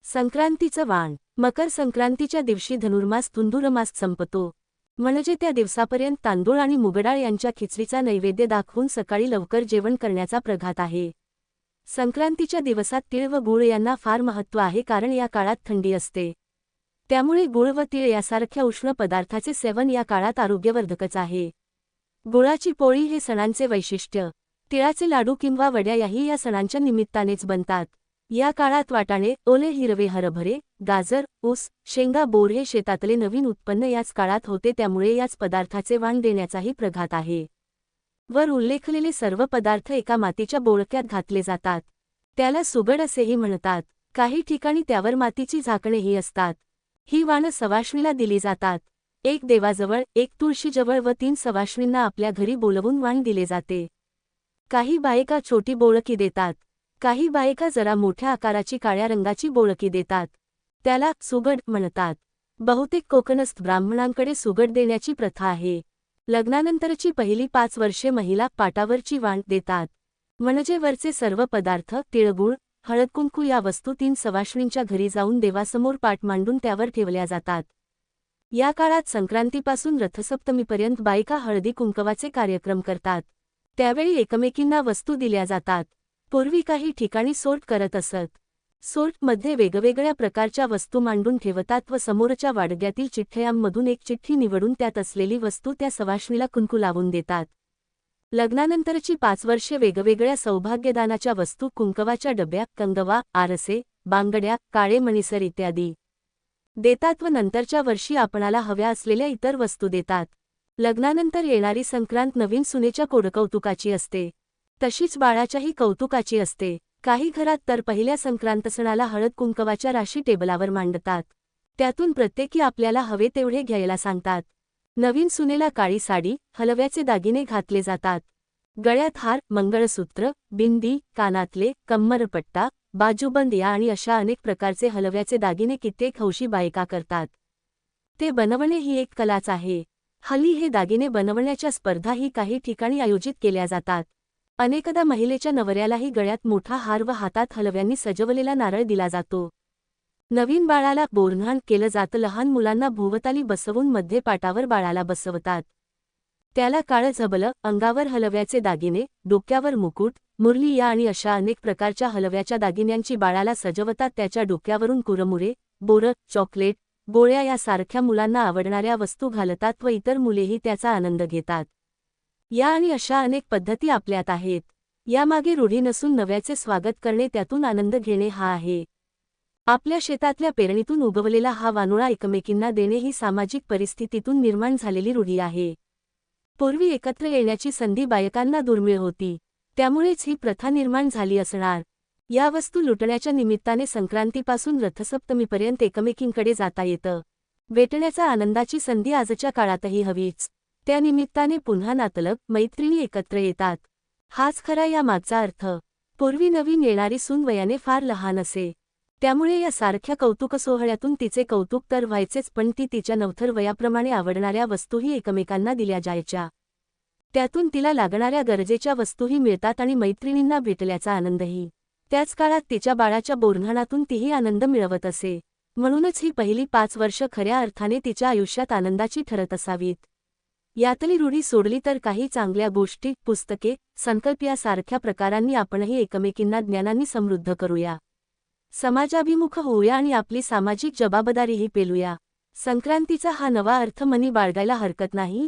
संक्रांतीचं वाण. मकर संक्रांतीच्या दिवशी धनुर्मास धुंधुरमास संपतो. म्हणजे त्या दिवसापर्यंत तांदूळ आणि मुगडाळ यांच्या खिचडीचा नैवेद्य दाखवून सकाळी लवकर जेवण करण्याचा प्रघात आहे. संक्रांतीच्या दिवसात तीळ व गूळ यांना फार महत्त्व आहे, कारण या काळात थंडी असते. त्यामुळे गूळ व तीळ यासारख्या उष्ण पदार्थाचे सेवन या काळात आरोग्यवर्धकच आहे. गुळाची पोळी हे सणांचे वैशिष्ट्य. तिळाचे लाडू किंवा वड्या याही या सणांच्या निमित्तानेच बनतात. या काळात वाटाणे, ओले हिरवे हरभरे, गाजर, ऊस, शेंगा, बोर हे शेतातले नवीन उत्पन्न याच काळात होते, त्यामुळे याच पदार्थाचे वाण देण्याचाही प्रघात आहे. वर उल्लेखलेले सर्व पदार्थ एका मातीच्या बोळक्यात घातले जातात. त्याला सुगड असेही म्हणतात. काही ठिकाणी त्यावर मातीची झाकणेही असतात. ही वाणं सवाष्णीला दिली जातात. एक देवाजवळ, एक तुळशीजवळ व 3 सवाष्णींना आपल्या घरी बोलवून वाण दिले जाते. काही बायका छोटी बोळकी देतात. काही बायका जरा मोठ्या आकाराची काळ्या रंगाची बोळकी देतात. त्याला सुगड म्हणतात. बहुतेक कोकणस्थ ब्राह्मणांकडे सुगड देण्याची प्रथा आहे. लग्नानंतरची पहिली 5 वर्षे महिला पाटावरची वाण देतात. म्हणजे वरचे सर्व पदार्थ, तिळगुळ, हळदकुंकू या वस्तू 3 सवाष्णींच्या घरी जाऊन देवासमोर पाट मांडून त्यावर ठेवल्या जातात. या काळात संक्रांतीपासून रथसप्तमीपर्यंत बायका हळदी कुंकवाचे कार्यक्रम करतात. त्यावेळी एकमेकींना वस्तू दिल्या जातात. पूर्वी काही ठिकाणी सोर्ट करत असत. सोर्टमध्ये वेगवेगळ्या प्रकारच्या वस्तू मांडून ठेवतात व समोरच्या वाडग्यातील चिठ्ठ्यांमधून एक चिठ्ठी निवडून त्यात असलेली वस्तू त्या सवाष्णीला कुंकू लावून देतात. लग्नानंतरची 5 वर्षे वेगवेगळ्या सौभाग्यदानाच्या वस्तू, कुंकवाच्या डब्या, कंगवा, आरसे, बांगड्या, काळे मणिसर इत्यादी देतात व नंतरच्या वर्षी आपणाला हव्या असलेल्या इतर वस्तू देतात. लग्नानंतर येणारी संक्रांत नवीन सुनेच्या कोडकौतुकाची असते. तशीच बाळाच्याही कौतुकाची असते. काही घरात तर पहिल्या संक्रांत सणाला हळद कुंकवाच्या राशी टेबलावर मांडतात. त्यातून प्रत्येकी आपल्याला हवे तेवढे घ्यायला सांगतात. नवीन सुनेला काळी साडी, हलव्याचे दागिने घातले जातात. गळ्यात हार, मंगळसूत्र, बिंदी, कानातले, कम्मरपट्टा, बाजूबंद या आणि अशा अनेक प्रकारचे हलव्याचे दागिने कित्येक हौशी बायका करतात. ते बनवणे ही एक कलाच आहे. हल्ली हे दागिने बनवण्याच्या स्पर्धाही काही ठिकाणी आयोजित केल्या जातात. अनेकदा महिलेच्या नवऱ्यालाही गळ्यात मोठा हार व हातात हलव्यांनी सजवलेला नारळ दिला जातो. नवीन बाळाला बोरन्हाण केलं जातं. लहान मुलांना भोवताली बसवून मध्ये पाटावर बाळाला बसवतात. त्याला काळं झबलं, अंगावर हलव्याचे दागिने, डोक्यावर मुकुट, मुरली या आणि अशा अनेक प्रकारच्या हलव्याच्या दागिन्यांची बाळाला सजवतात. त्याच्या डोक्यावरून कुरमुरे, बोरं, चॉकलेट, गोळ्या यासारख्या मुलांना आवडणाऱ्या वस्तू घालतात व इतर मुलेही त्याचा आनंद घेतात. या आणि अशा अनेक पद्धती आपल्यात आहेत. यामागे रूढी नसून नव्याचे स्वागत करणे, त्यातून आनंद घेणे हा आहे. आपल्या शेतातल्या पेरणीतून उगवलेला हा वानुळा एकमेकींना देणे ही सामाजिक परिस्थितीतून निर्माण झालेली रूढी आहे. पूर्वी एकत्र येण्याची संधी बायकांना दुर्मिळ होती. त्यामुळेच ही प्रथा निर्माण झाली असणार. या वस्तू लुटण्याच्या निमित्ताने संक्रांतीपासून रथसप्तमीपर्यंत एकमेकींकडे जाता येतं. भेटण्याचा आनंदाची संधी आजच्या काळातही हवीच. त्या निमित्ताने पुन्हा नातलग, मैत्रिणी एकत्र येतात. हाच खरा या मागचा अर्थ. पूर्वी नवीन येणारी सून वयाने फार लहान असे. त्यामुळे या सारख्या कौतुक सोहळ्यातून तिचे कौतुक तर व्हायचेच, पण ती तिच्या नवथर वयाप्रमाणे आवडणाऱ्या वस्तूही एकमेकांना दिल्या जायच्या. त्यातून तिला लागणाऱ्या गरजेच्या वस्तूही मिळतात आणि मैत्रिणींना भेटल्याचा आनंदही. त्याच काळात तिच्या बाळाच्या बोरन्हाणातून तीही आनंद मिळवत असे. म्हणूनच ही पहिली 5 वर्ष खऱ्या अर्थाने तिच्या आयुष्यात आनंदाची ठरत असावीत. यातली रूढी सोडली तर काही चांगल्या गोष्टी, पुस्तके, संकल्प यासारख्या प्रकारांनी आपणही एकमेकींना ज्ञानांनी समृद्ध करूया. समाजाभिमुख होऊया आणि आपली सामाजिक जबाबदारीही पेलूया. संक्रांतीचा हा नवा अर्थ मनी बाळगायला हरकत नाही.